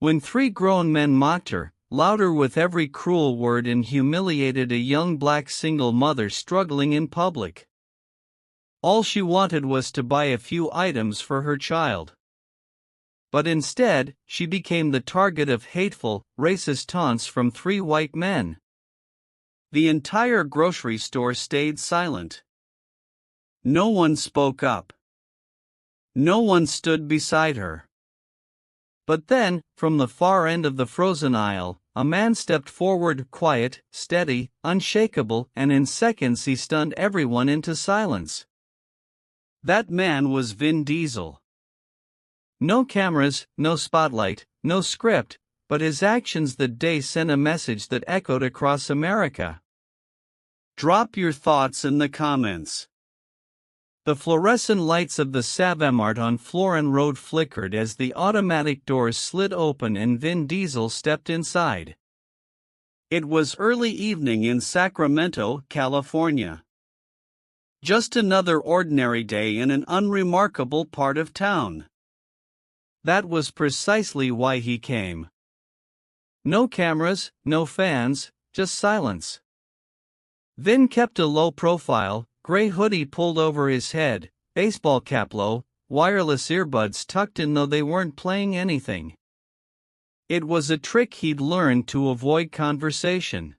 When three grown men mocked her, louder with every cruel word, and humiliated a young black single mother struggling in public. All she wanted was to buy a few items for her child. But instead, she became the target of hateful, racist taunts from three white men. The entire grocery store stayed silent. No one spoke up. No one stood beside her. But then, from the far end of the frozen aisle, a man stepped forward, quiet, steady, unshakable, and in seconds he stunned everyone into silence. That man was Vin Diesel. No cameras, no spotlight, no script, but his actions that day sent a message that echoed across America. Drop your thoughts in the comments. The fluorescent lights of the Savamart on Florin Road flickered as the automatic doors slid open and Vin Diesel stepped inside. It was early evening in Sacramento, California. Just another ordinary day in an unremarkable part of town. That was precisely why he came. No cameras, no fans, just silence. Vin kept a low profile, gray hoodie pulled over his head, baseball cap low, wireless earbuds tucked in though they weren't playing anything. It was a trick he'd learned to avoid conversation.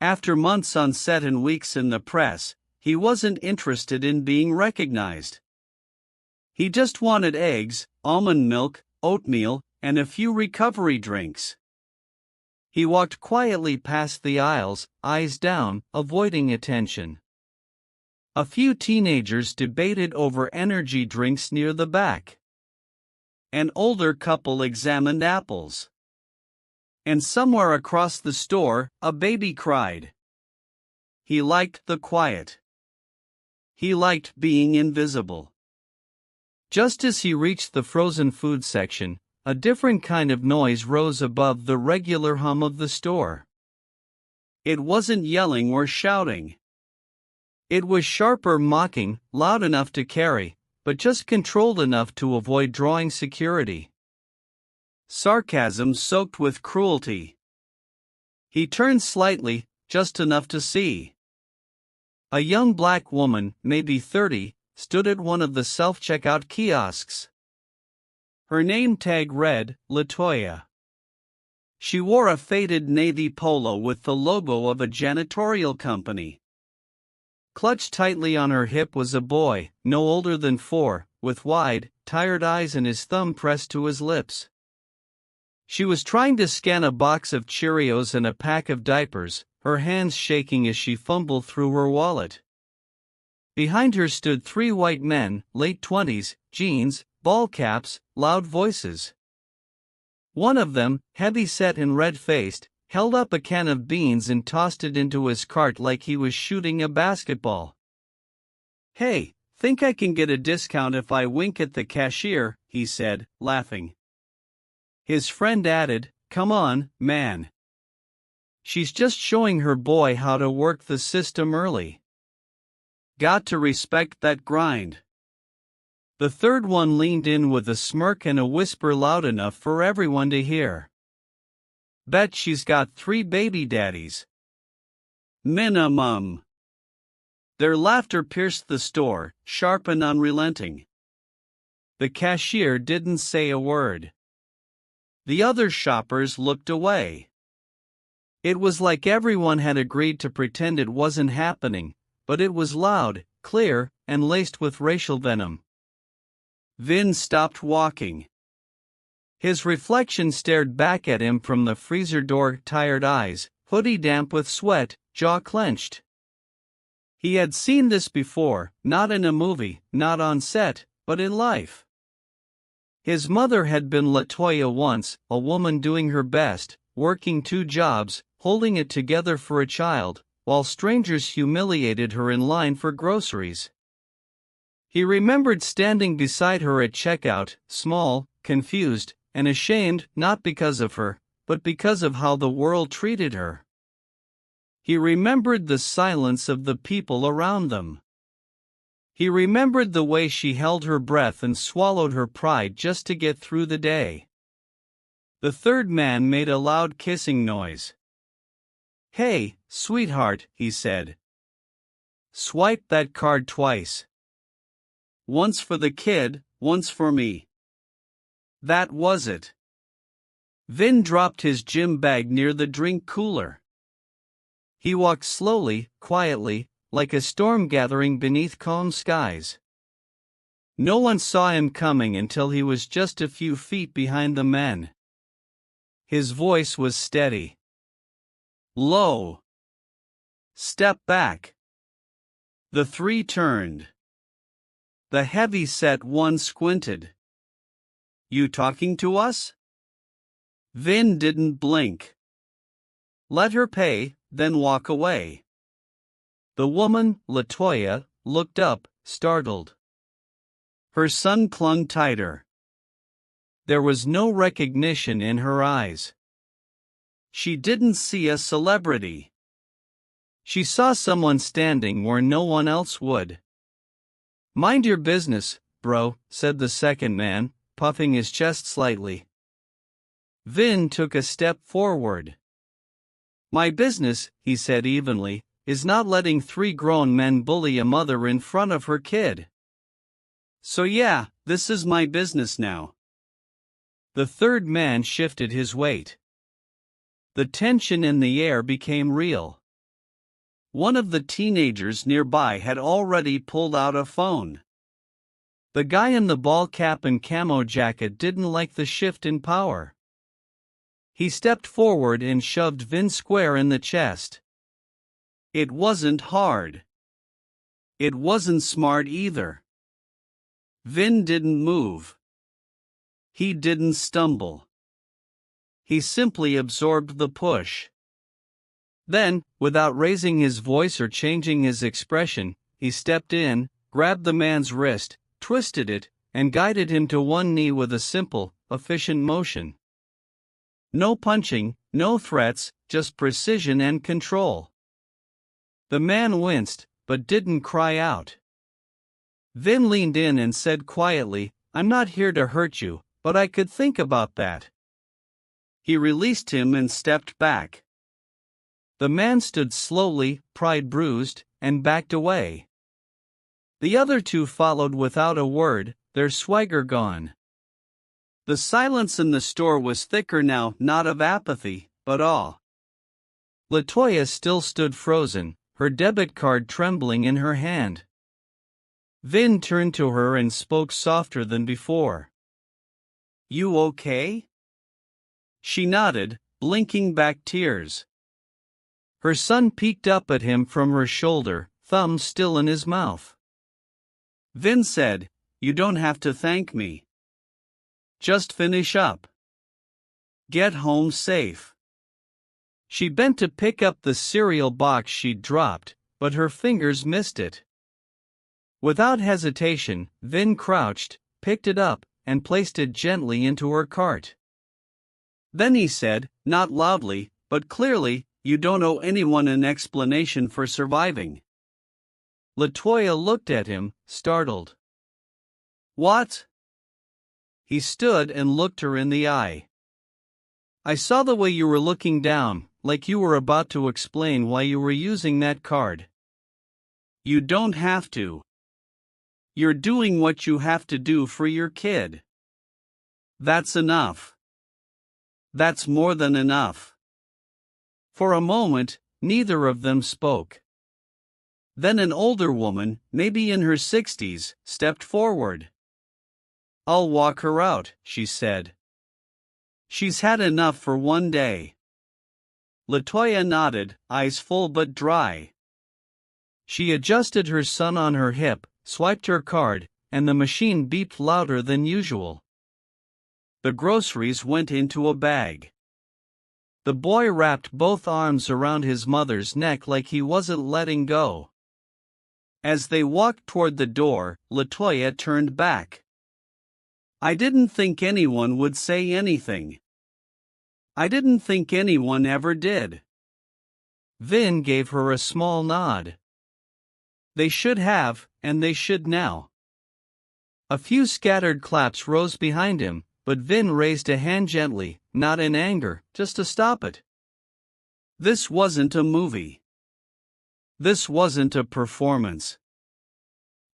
After months on set and weeks in the press, he wasn't interested in being recognized. He just wanted eggs, almond milk, oatmeal, and a few recovery drinks. He walked quietly past the aisles, eyes down, avoiding attention. A few teenagers debated over energy drinks near the back. An older couple examined apples. And somewhere across the store, a baby cried. He liked the quiet. He liked being invisible. Just as he reached the frozen food section, a different kind of noise rose above the regular hum of the store. It wasn't yelling or shouting. It was sharper mocking, loud enough to carry, but just controlled enough to avoid drawing security. Sarcasm soaked with cruelty. He turned slightly, just enough to see. A young black woman, maybe 30, stood at one of the self-checkout kiosks. Her name tag read, Latoya. She wore a faded navy polo with the logo of a janitorial company. Clutched tightly on her hip was a boy, no older than 4, with wide, tired eyes and his thumb pressed to his lips. She was trying to scan a box of Cheerios and a pack of diapers, her hands shaking as she fumbled through her wallet. Behind her stood 3 white men, late 20s, jeans, ball caps, loud voices. One of them, heavy-set and red-faced, held up a can of beans and tossed it into his cart like he was shooting a basketball. "Hey, think I can get a discount if I wink at the cashier," he said, laughing. His friend added, "Come on, man. She's just showing her boy how to work the system early. Got to respect that grind." The third one leaned in with a smirk and a whisper loud enough for everyone to hear. "Bet she's got 3 baby daddies. Minimum." Their laughter pierced the store, sharp and unrelenting. The cashier didn't say a word. The other shoppers looked away. It was like everyone had agreed to pretend it wasn't happening, but it was loud, clear, and laced with racial venom. Vin stopped walking. His reflection stared back at him from the freezer door, tired eyes, hoodie damp with sweat, jaw clenched. He had seen this before, not in a movie, not on set, but in life. His mother had been Latoya once, a woman doing her best, working 2 jobs, holding it together for a child, while strangers humiliated her in line for groceries. He remembered standing beside her at checkout, small, confused, and ashamed, not because of her, but because of how the world treated her. He remembered the silence of the people around them. He remembered the way she held her breath and swallowed her pride just to get through the day. The third man made a loud kissing noise. "Hey, sweetheart," he said. "Swipe that card twice. Once for the kid, once for me." That was it. Vin dropped his gym bag near the drink cooler. He walked slowly, quietly, like a storm gathering beneath calm skies. No one saw him coming until he was just a few feet behind the men. His voice was steady. "Low. Step back." The three turned. The heavy-set one squinted. "You talking to us?" Vin didn't blink. "Let her pay, then walk away." The woman, Latoya, looked up, startled. Her son clung tighter. There was no recognition in her eyes. She didn't see a celebrity. She saw someone standing where no one else would. "Mind your business, bro," said the second man, puffing his chest slightly. Vin took a step forward. "My business," he said evenly, "is not letting three grown men bully a mother in front of her kid. So yeah, this is my business now." The third man shifted his weight. The tension in the air became real. One of the teenagers nearby had already pulled out a phone. The guy in the ball cap and camo jacket didn't like the shift in power. He stepped forward and shoved Vin square in the chest. It wasn't hard. It wasn't smart either. Vin didn't move. He didn't stumble. He simply absorbed the push. Then, without raising his voice or changing his expression, he stepped in, grabbed the man's wrist, twisted it, and guided him to one knee with a simple, efficient motion. No punching, no threats, just precision and control. The man winced, but didn't cry out. Vin leaned in and said quietly, "I'm not here to hurt you, but I could think about that." He released him and stepped back. The man stood slowly, pride bruised, and backed away. The other two followed without a word, their swagger gone. The silence in the store was thicker now, not of apathy, but awe. Latoya still stood frozen, her debit card trembling in her hand. Vin turned to her and spoke softer than before. "You okay?" She nodded, blinking back tears. Her son peeked up at him from her shoulder, thumb still in his mouth. Vin said, "You don't have to thank me. Just finish up. Get home safe." She bent to pick up the cereal box she'd dropped, but her fingers missed it. Without hesitation, Vin crouched, picked it up, and placed it gently into her cart. Then he said, not loudly, but clearly, "You don't owe anyone an explanation for surviving." Latoya looked at him, startled. "What?" He stood and looked her in the eye. "I saw the way you were looking down, like you were about to explain why you were using that card. You don't have to. You're doing what you have to do for your kid. That's enough. That's more than enough." For a moment, neither of them spoke. Then an older woman, maybe in her 60s, stepped forward. "I'll walk her out," she said. "She's had enough for one day." Latoya nodded, eyes full but dry. She adjusted her son on her hip, swiped her card, and the machine beeped louder than usual. The groceries went into a bag. The boy wrapped both arms around his mother's neck like he wasn't letting go. As they walked toward the door, Latoya turned back. "I didn't think anyone would say anything. I didn't think anyone ever did." Vin gave her a small nod. "They should have, and they should now." A few scattered claps rose behind him, but Vin raised a hand gently, not in anger, just to stop it. This wasn't a movie. This wasn't a performance.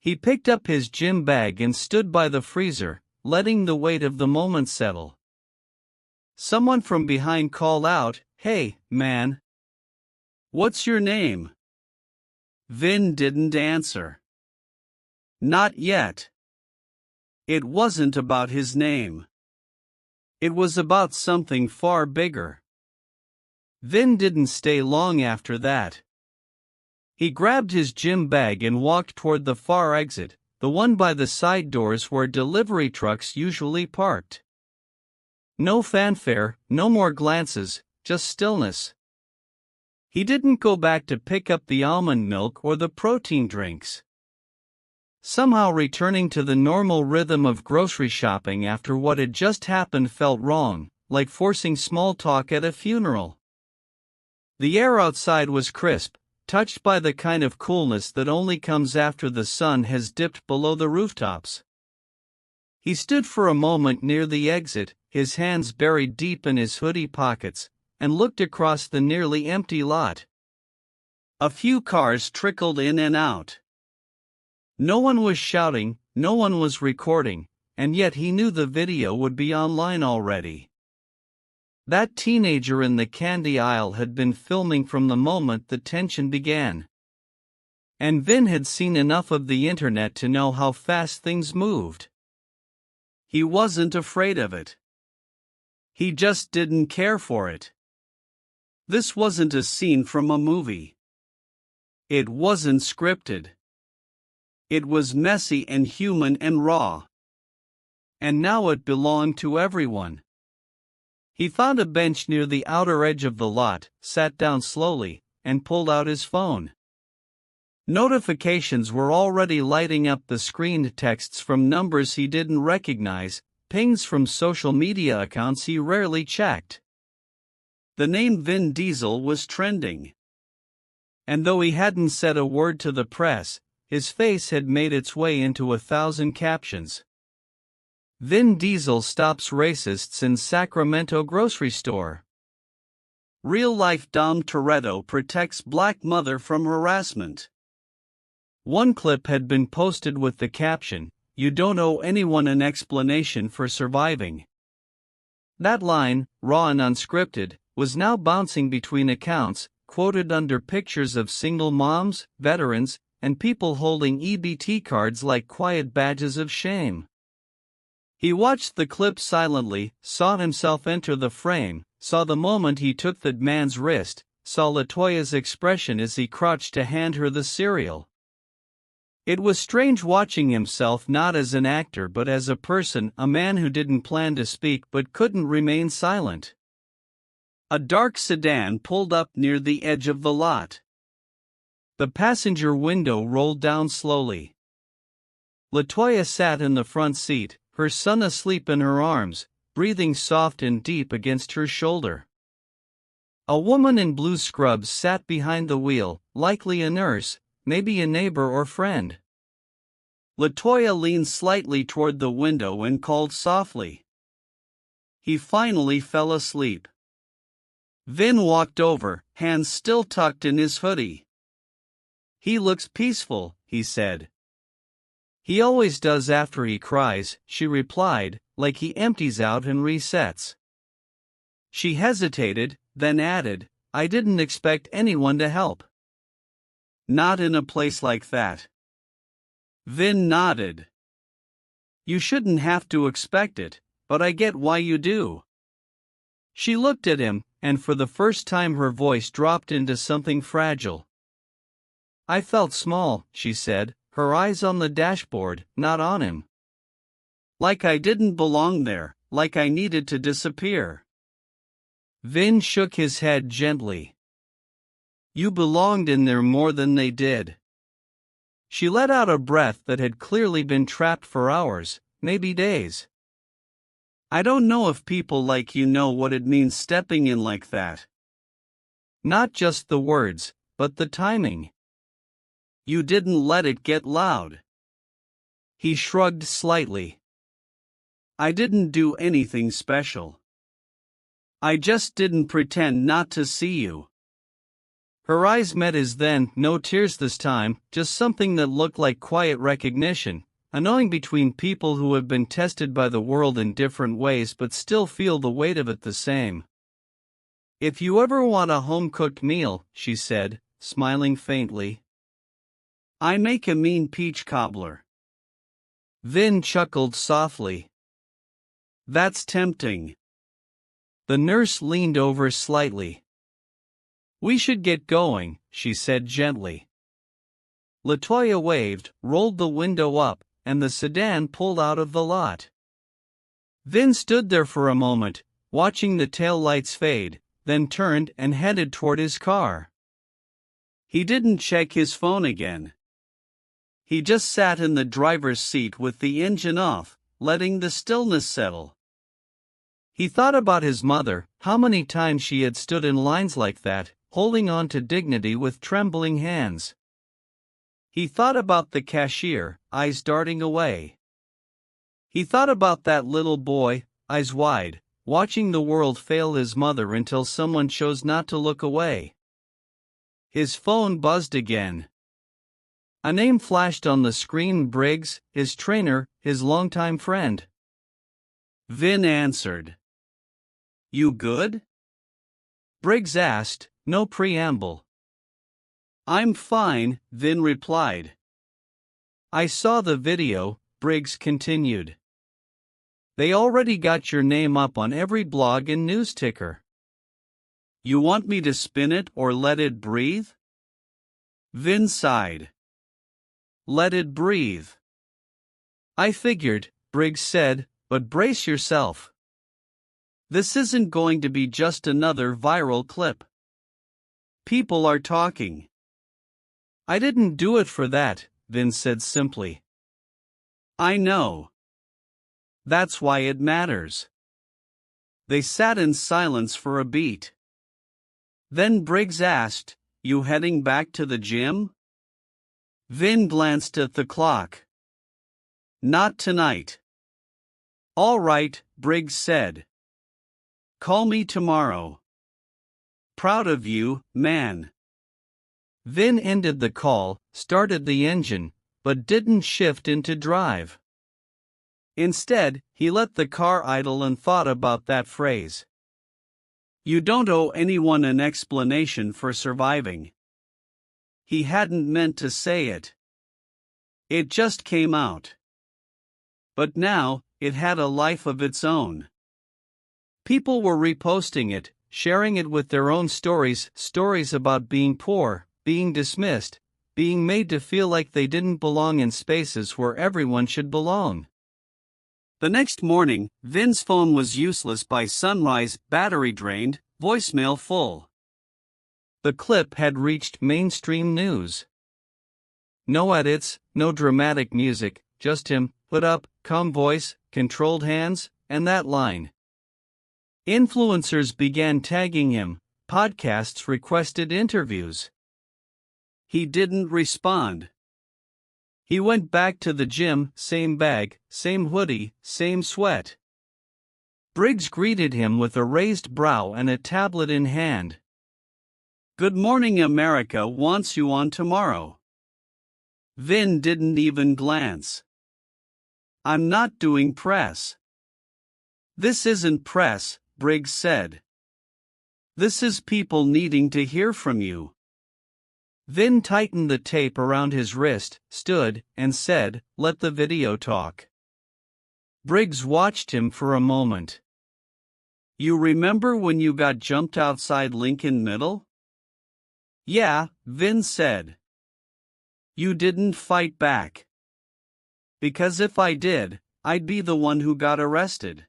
He picked up his gym bag and stood by the freezer, letting the weight of the moment settle. Someone from behind called out, "Hey, man. What's your name?" Vin didn't answer. Not yet. It wasn't about his name. It was about something far bigger. Vin didn't stay long after that. He grabbed his gym bag and walked toward the far exit, the one by the side doors where delivery trucks usually parked. No fanfare, no more glances, just stillness. He didn't go back to pick up the almond milk or the protein drinks. Somehow returning to the normal rhythm of grocery shopping after what had just happened felt wrong, like forcing small talk at a funeral. The air outside was crisp, touched by the kind of coolness that only comes after the sun has dipped below the rooftops. He stood for a moment near the exit, his hands buried deep in his hoodie pockets, and looked across the nearly empty lot. A few cars trickled in and out. No one was shouting, no one was recording, and yet he knew the video would be online already. That teenager in the candy aisle had been filming from the moment the tension began. And Vin had seen enough of the internet to know how fast things moved. He wasn't afraid of it. He just didn't care for it. This wasn't a scene from a movie. It wasn't scripted. It was messy and human and raw. And now it belonged to everyone. He found a bench near the outer edge of the lot, sat down slowly, and pulled out his phone. Notifications were already lighting up the screened texts from numbers he didn't recognize, pings from social media accounts he rarely checked. The name Vin Diesel was trending. And though he hadn't said a word to the press, his face had made its way into 1,000 captions. Vin Diesel stops racists in Sacramento grocery store. Real-life Dom Toretto protects black mother from harassment. One clip had been posted with the caption, "You don't owe anyone an explanation for surviving." That line, raw and unscripted, was now bouncing between accounts, quoted under pictures of single moms, veterans, and people holding EBT cards like quiet badges of shame. He watched the clip silently, saw himself enter the frame, saw the moment he took the man's wrist, saw Latoya's expression as he crouched to hand her the cereal. It was strange watching himself not as an actor but as a person, a man who didn't plan to speak but couldn't remain silent. A dark sedan pulled up near the edge of the lot. The passenger window rolled down slowly. Latoya sat in the front seat, her son asleep in her arms, breathing soft and deep against her shoulder. A woman in blue scrubs sat behind the wheel, likely a nurse, maybe a neighbor or friend. Latoya leaned slightly toward the window and called softly. He finally fell asleep. Vin walked over, hands still tucked in his hoodie. "He looks peaceful," he said. "He always does after he cries," she replied, "like he empties out and resets." She hesitated, then added, "I didn't expect anyone to help." "Not in a place like that." Vin nodded. "You shouldn't have to expect it, but I get why you do." She looked at him, and for the first time her voice dropped into something fragile. "I felt small," she said, her eyes on the dashboard, not on him. "Like I didn't belong there, like I needed to disappear." Vin shook his head gently. "You belonged in there more than they did." She let out a breath that had clearly been trapped for hours, maybe days. "I don't know if people like you know what it means stepping in like that. Not just the words, but the timing. You didn't let it get loud." He shrugged slightly. I didn't do anything special. I just didn't pretend not to see you. Her eyes met his then, no tears this time, just something that looked like quiet recognition, annoying between people who have been tested by the world in different ways but still feel the weight of it the same. If you ever want a home-cooked meal, she said, smiling faintly. I make a mean peach cobbler. Vin chuckled softly. That's tempting. The nurse leaned over slightly. We should get going, she said gently. Latoya waved, rolled the window up, and the sedan pulled out of the lot. Vin stood there for a moment, watching the taillights fade, then turned and headed toward his car. He didn't check his phone again. He just sat in the driver's seat with the engine off, letting the stillness settle. He thought about his mother, how many times she had stood in lines like that, holding on to dignity with trembling hands. He thought about the cashier, eyes darting away. He thought about that little boy, eyes wide, watching the world fail his mother until someone chose not to look away. His phone buzzed again. A name flashed on the screen: Briggs, his trainer, his longtime friend. Vin answered. You good? Briggs asked, no preamble. I'm fine, Vin replied. I saw the video, Briggs continued. They already got your name up on every blog and news ticker. You want me to spin it or let it breathe? Vin sighed. Let it breathe. I figured, Briggs said, but brace yourself. This isn't going to be just another viral clip. People are talking. I didn't do it for that, Vin said simply. I know. That's why it matters. They sat in silence for a beat. Then Briggs asked, You heading back to the gym? Vin glanced at the clock. Not tonight. All right, Briggs said. Call me tomorrow. Proud of you, man. Vin ended the call, started the engine, but didn't shift into drive. Instead, he let the car idle and thought about that phrase. You don't owe anyone an explanation for surviving. He hadn't meant to say it. It just came out. But now, it had a life of its own. People were reposting it, sharing it with their own stories about being poor, being dismissed, being made to feel like they didn't belong in spaces where everyone should belong. The next morning, Vin's phone was useless by sunrise, battery drained, voicemail full. The clip had reached mainstream news. No edits, no dramatic music, just him, put up, calm voice, controlled hands, and that line. Influencers began tagging him, podcasts requested interviews. He didn't respond. He went back to the gym, same bag, same hoodie, same sweat. Briggs greeted him with a raised brow and a tablet in hand. Good morning, America wants you on tomorrow. Vin didn't even glance. I'm not doing press. This isn't press, Briggs said. This is people needing to hear from you. Vin tightened the tape around his wrist, stood, and said, Let the video talk. Briggs watched him for a moment. You remember when you got jumped outside Lincoln Middle? Yeah, Vin said. You didn't fight back. Because if I did, I'd be the one who got arrested.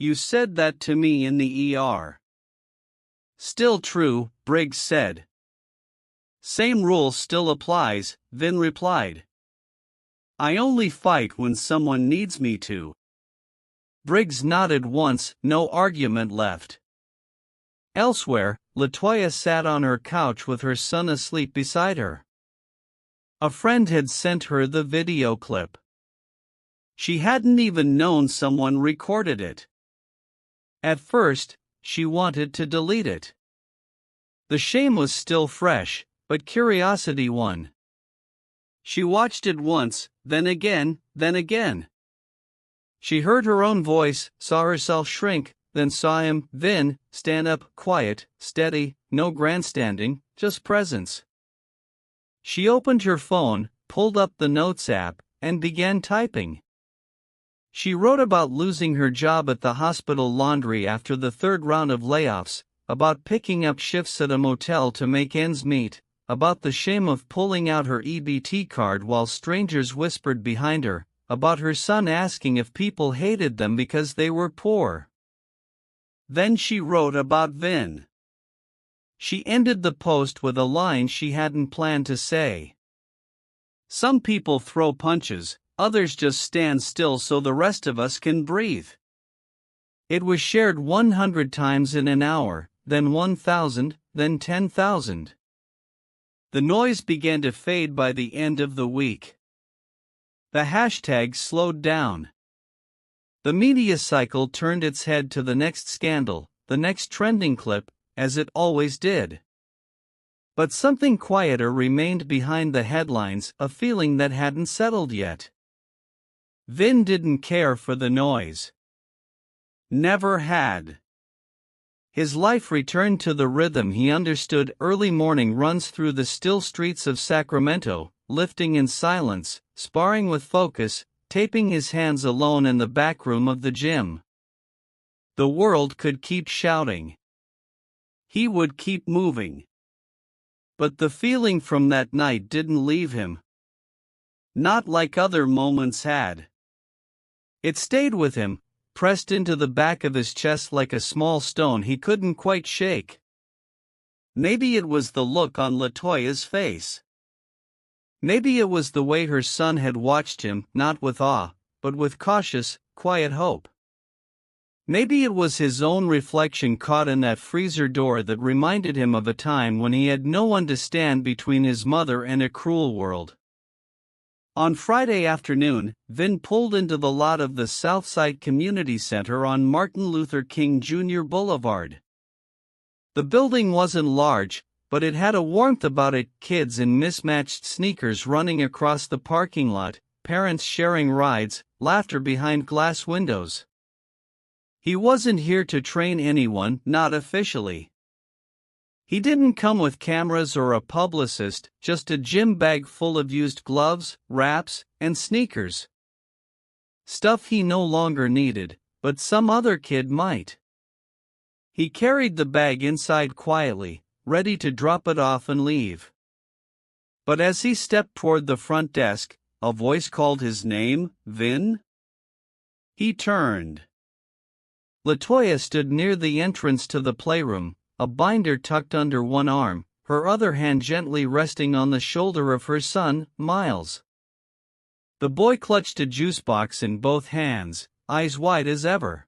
You said that to me in the ER. Still true, Briggs said. Same rule still applies, Vin replied. I only fight when someone needs me to. Briggs nodded once, no argument left. Elsewhere, Latoya sat on her couch with her son asleep beside her. A friend had sent her the video clip. She hadn't even known someone recorded it. At first, she wanted to delete it. The shame was still fresh, but curiosity won. She watched it once, then again, then again. She heard her own voice, saw herself shrink, then saw him, Vin, stand up, quiet, steady, no grandstanding, just presence. She opened her phone, pulled up the Notes app, and began typing. She wrote about losing her job at the hospital laundry after the third round of layoffs, about picking up shifts at a motel to make ends meet, about the shame of pulling out her EBT card while strangers whispered behind her, about her son asking if people hated them because they were poor. Then she wrote about Vin. She ended the post with a line she hadn't planned to say. Some people throw punches, others just stand still so the rest of us can breathe. It was shared 100 times in an hour, then 1,000, then 10,000. The noise began to fade by the end of the week. The hashtag slowed down. The media cycle turned its head to the next scandal, the next trending clip, as it always did. But something quieter remained behind the headlines, a feeling that hadn't settled yet. Vin didn't care for the noise. Never had. His life returned to the rhythm he understood. Early morning runs through the still streets of Sacramento, lifting in silence, sparring with focus, taping his hands alone in the back room of the gym. The world could keep shouting. He would keep moving. But the feeling from that night didn't leave him. Not like other moments had. It stayed with him, pressed into the back of his chest like a small stone he couldn't quite shake. Maybe it was the look on Latoya's face. Maybe it was the way her son had watched him, not with awe, but with cautious, quiet hope. Maybe it was his own reflection caught in that freezer door that reminded him of a time when he had no one to stand between his mother and a cruel world. On Friday afternoon, Vin pulled into the lot of the Southside Community Center on Martin Luther King Jr. Boulevard. The building wasn't large, but it had a warmth about it, kids in mismatched sneakers running across the parking lot, parents sharing rides, laughter behind glass windows. He wasn't here to train anyone, not officially. He didn't come with cameras or a publicist, just a gym bag full of used gloves, wraps, and sneakers. Stuff he no longer needed, but some other kid might. He carried the bag inside quietly, ready to drop it off and leave. But as he stepped toward the front desk, a voice called his name, Vin. He turned. Latoya stood near the entrance to the playroom, a binder tucked under one arm, her other hand gently resting on the shoulder of her son, Miles. The boy clutched a juice box in both hands, eyes wide as ever.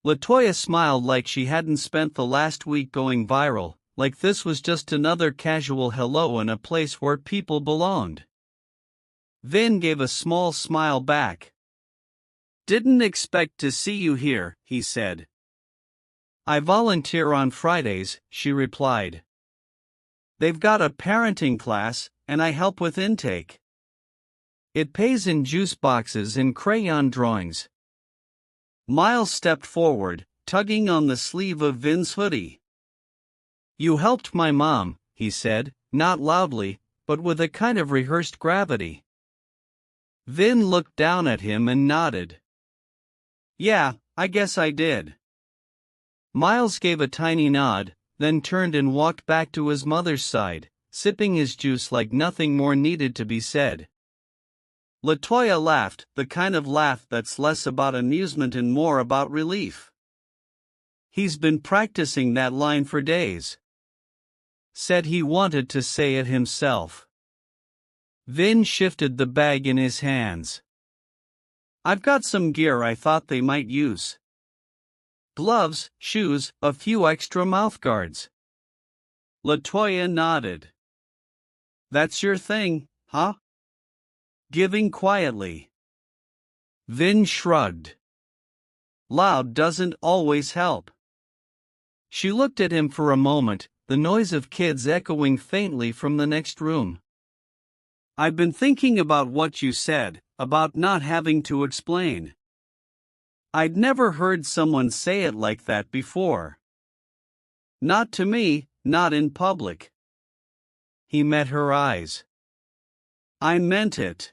Latoya smiled like she hadn't spent the last week going viral, like this was just another casual hello in a place where people belonged. Vin gave a small smile back. "Didn't expect to see you here," he said. "I volunteer on Fridays," she replied. "They've got a parenting class, and I help with intake. It pays in juice boxes and crayon drawings." Miles stepped forward, tugging on the sleeve of Vin's hoodie. "You helped my mom," he said, not loudly, but with a kind of rehearsed gravity. Vin looked down at him and nodded. "Yeah, I guess I did." Miles gave a tiny nod, then turned and walked back to his mother's side, sipping his juice like nothing more needed to be said. Latoya laughed, the kind of laugh that's less about amusement and more about relief. "He's been practicing that line for days. Said he wanted to say it himself." Vin shifted the bag in his hands. "I've got some gear I thought they might use. Gloves, shoes, a few extra mouthguards." Latoya nodded. "That's your thing, huh?" Giving quietly. Vin shrugged. Loud doesn't always help. She looked at him for a moment, the noise of kids echoing faintly from the next room. I've been thinking about what you said, about not having to explain. I'd never heard someone say it like that before. Not to me, not in public. He met her eyes. I meant it.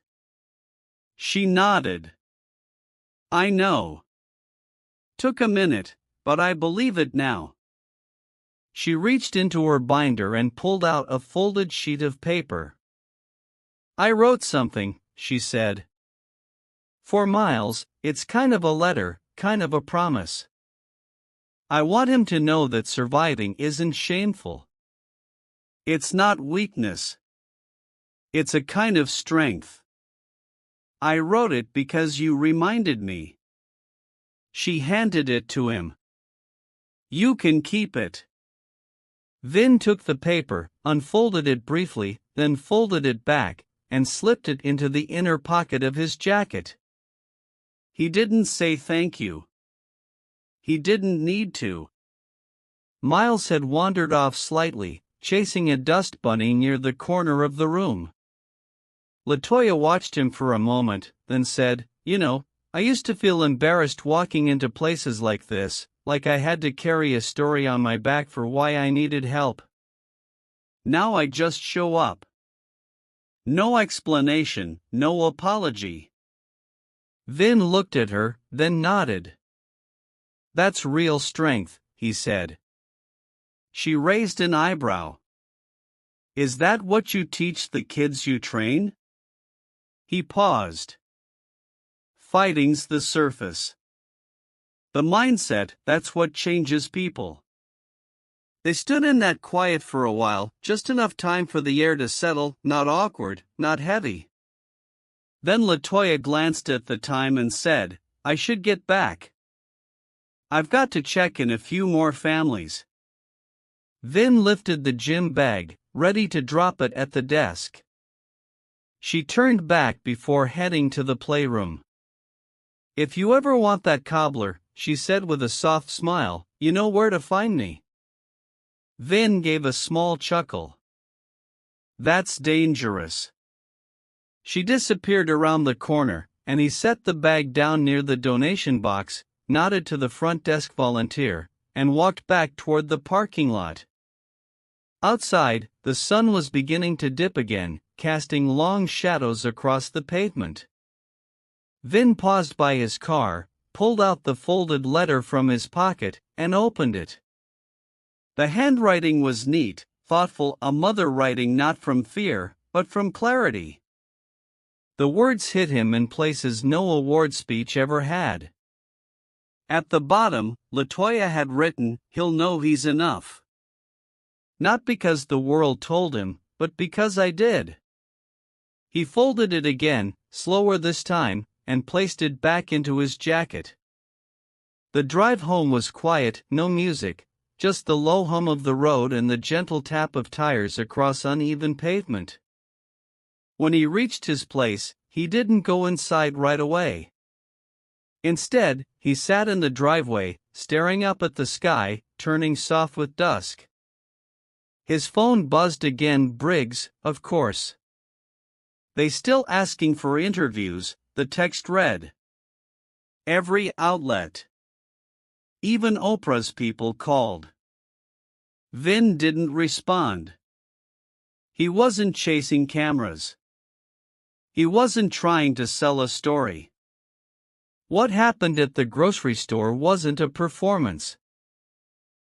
She nodded. I know. Took a minute, but I believe it now. She reached into her binder and pulled out a folded sheet of paper. I wrote something, she said. For Miles, it's kind of a letter, kind of a promise. I want him to know that surviving isn't shameful. It's not weakness. It's a kind of strength. I wrote it because you reminded me. She handed it to him. You can keep it. Vin took the paper, unfolded it briefly, then folded it back, and slipped it into the inner pocket of his jacket. He didn't say thank you. He didn't need to. Miles had wandered off slightly, chasing a dust bunny near the corner of the room. Latoya watched him for a moment, then said, You know, I used to feel embarrassed walking into places like this, like I had to carry a story on my back for why I needed help. Now I just show up. No explanation, no apology. Vin looked at her, then nodded. That's real strength, he said. She raised an eyebrow. Is that what you teach the kids you train? He paused. Fighting's the surface. The mindset, that's what changes people. They stood in that quiet for a while, just enough time for the air to settle, not awkward, not heavy. Then Latoya glanced at the time and said, I should get back. I've got to check in a few more families. Vin lifted the gym bag, ready to drop it at the desk. She turned back before heading to the playroom. If you ever want that cobbler, she said with a soft smile, you know where to find me. Vin gave a small chuckle. That's dangerous. She disappeared around the corner, and he set the bag down near the donation box, nodded to the front desk volunteer, and walked back toward the parking lot. Outside, the sun was beginning to dip again, casting long shadows across the pavement. Vin paused by his car, pulled out the folded letter from his pocket, and opened it. The handwriting was neat, thoughtful, a mother writing not from fear, but from clarity. The words hit him in places no award speech ever had. At the bottom, Latoya had written, He'll know he's enough. Not because the world told him, but because I did. He folded it again, slower this time, and placed it back into his jacket. The drive home was quiet, no music, just the low hum of the road and the gentle tap of tires across uneven pavement. When he reached his place, he didn't go inside right away. Instead, he sat in the driveway, staring up at the sky, turning soft with dusk. His phone buzzed again. Briggs, of course. They still asking for interviews, the text read. Every outlet. Even Oprah's people called. Vin didn't respond. He wasn't chasing cameras. He wasn't trying to sell a story. What happened at the grocery store wasn't a performance.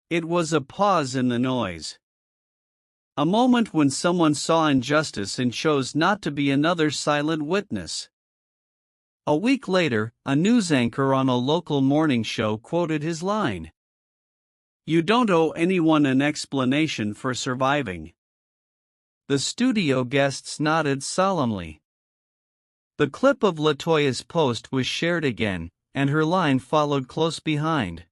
It was a pause in the noise. A moment when someone saw injustice and chose not to be another silent witness. A week later, a news anchor on a local morning show quoted his line. You don't owe anyone an explanation for surviving. The studio guests nodded solemnly. The clip of Latoya's post was shared again, and her line followed close behind.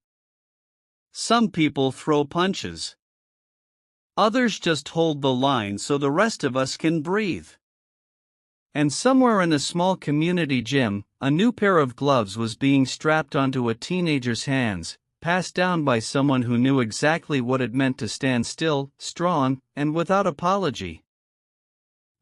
Some people throw punches. Others just hold the line so the rest of us can breathe. And somewhere in a small community gym, a new pair of gloves was being strapped onto a teenager's hands, passed down by someone who knew exactly what it meant to stand still, strong, and without apology.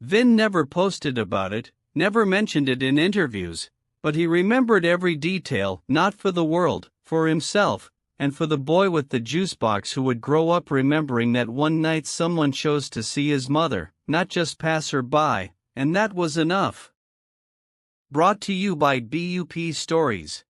Vin never posted about it, never mentioned it in interviews, but he remembered every detail, not for the world, for himself, and for the boy with the juice box who would grow up remembering that one night someone chose to see his mother, not just pass her by, and that was enough. Brought to you by BUP Stories.